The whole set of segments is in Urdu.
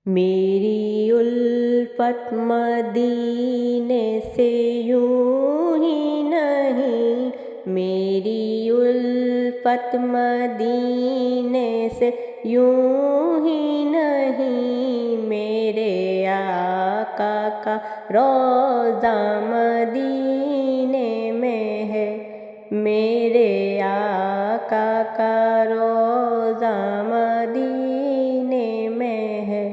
میری الفت مدینے سے یوں ہی نہیں، میری الفت مدینے سے یوں ہی نہیں، میرے آقا کا روضہ مدینے میں ہے، میرے آقا کا روضہ مدینے میں ہے۔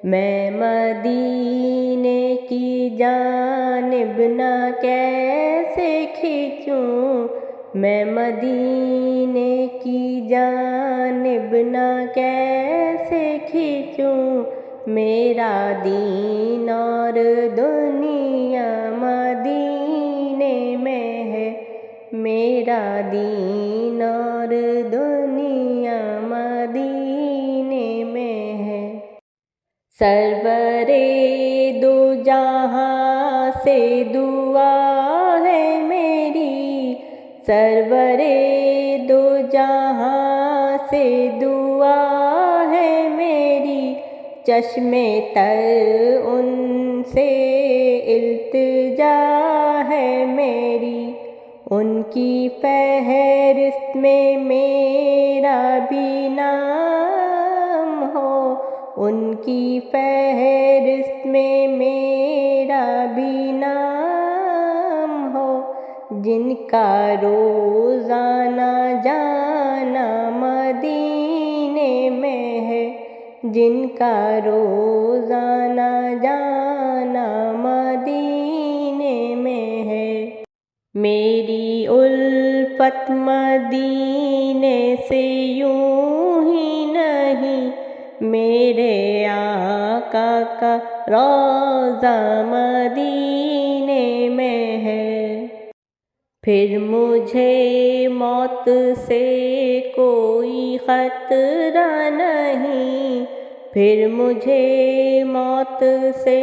میں مدینے کی جانب نہ کیسے کھنچوں، میں مدینے کی جانب نہ کیسے کھنچوں، میرا دین اور دنیا مدینے میں ہے، میرا دین اور دنیا مدینے میں ہے۔ سرور دو جہاں سے دعا ہے میری، سرور دو جہاں سے دعا ہے میری، چشم تر ان سے التجا ہے میری، ان کی فہرست میں میرا بھی نام ہو، ان کی فہرست میں میرا بھی نام ہو، جن کا روزانہ جانا مدینے میں ہے، جن کا روزانہ جانا مدینے میں ہے۔ میری الفت مدینے سے یوں ہی نہیں، میرے آقا کا روضہ مدینے میں ہے۔ پھر مجھے موت سے کوئی خطرہ نہیں، پھر مجھے موت سے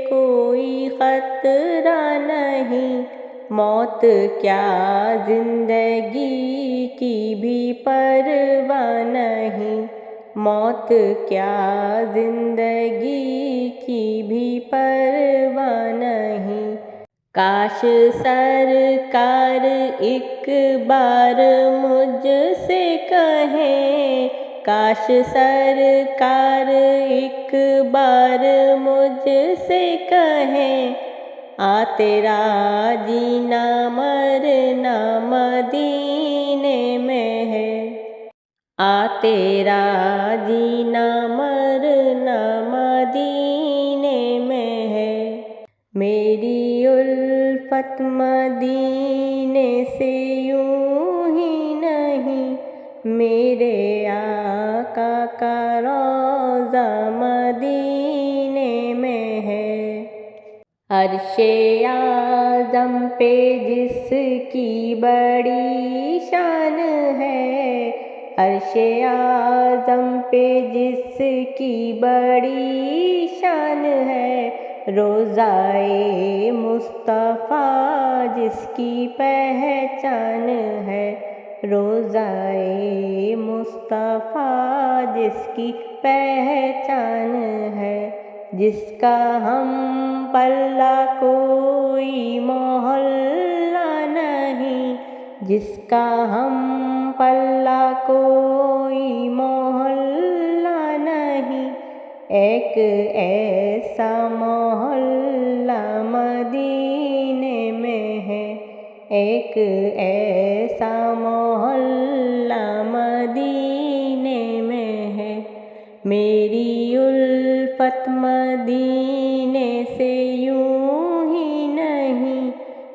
کوئی خطرہ نہیں، موت کیا زندگی کی بھی پرواہ نہیں، موت کیا زندگی کی بھی پرواہ نہیں۔ کاش سرکار ایک بار مجھ سے کہیں، کاش سرکار ایک بار مجھ سے کہیں، آ تیرا جینا مرنا مدینے میں ہے، آ تیرا جینا مرنا مدینے میں ہے۔ میری الفت مدینے سے یوں ہی نہیں، میرے آقا کا روضہ مدینے میں ہے۔ عرش اعظم پہ جس کی بڑی شان ہے، عرش اعظم پہ جس کی بڑی شان ہے، روضہ مصطفیٰ جس کی پہچان ہے، روضہ مصطفیٰ جس کی پہچان ہے، جس کا ہم پلہ کوئی محلہ نہیں، جس کا ہم پلہ کوئی محلہ نہیں، ایک ایسا محلہ مدینے میں ہے، ایک ایسا محلہ مدینے میں ہے۔ میری الفت مدینے سے یوں ہی نہیں،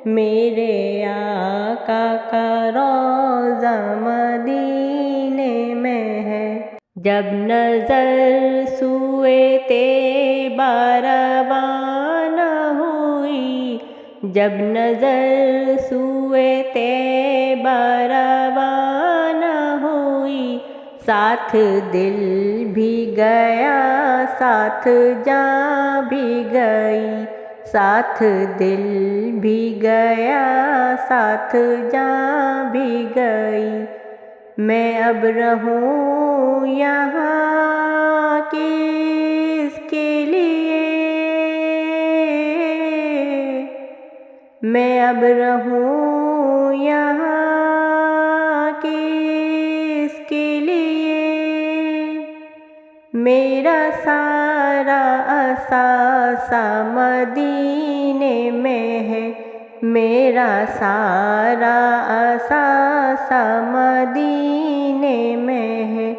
میرے آقا کا روضہ مدینے میں ہے۔ جب نظر سوئے طیبہ روانہ ہوئی، جب نظر سوئے طیبہ روانہ ہوئی، ساتھ دل بھی گیا ساتھ جان بھی گئی، ساتھ دل بھی گیا ساتھ جان بھی گئی، میں اب رہوں یہاں کس میں اب رہوں یہاں کس کے لیے، میرا سارا اثاثہ مدینے میں ہے، میرا سارا اثاثہ مدینے میں ہے،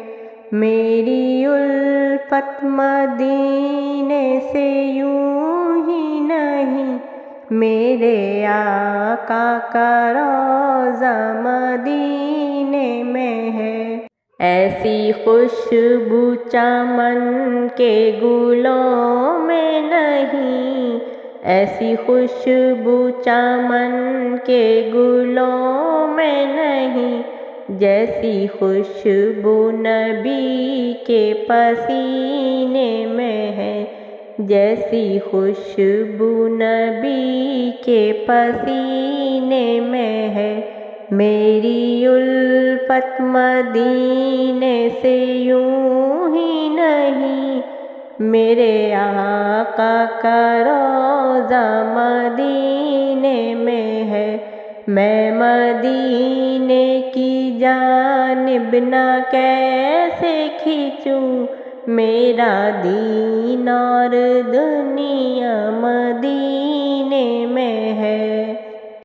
میری الفت مدینے سے یوں ہی نہیں، میرے آقا کا روضہ مدینے میں ہے۔ ایسی خوشبو چمن کے گلوں میں نہیں، ایسی خوشبو چمن کے گلوں میں نہیں، جیسی خوشبو نبی کے پسینے میں ہے، جیسی خوشبو نبی کے پسینے میں ہے، میری الفت مدینے سے یوں ہی نہیں، میرے آقا کا روضہ مدینے میں ہے، میں مدینے کی جانب نہ کیسے کھینچوں، میرا دین اور دنیا مدینے میں ہے۔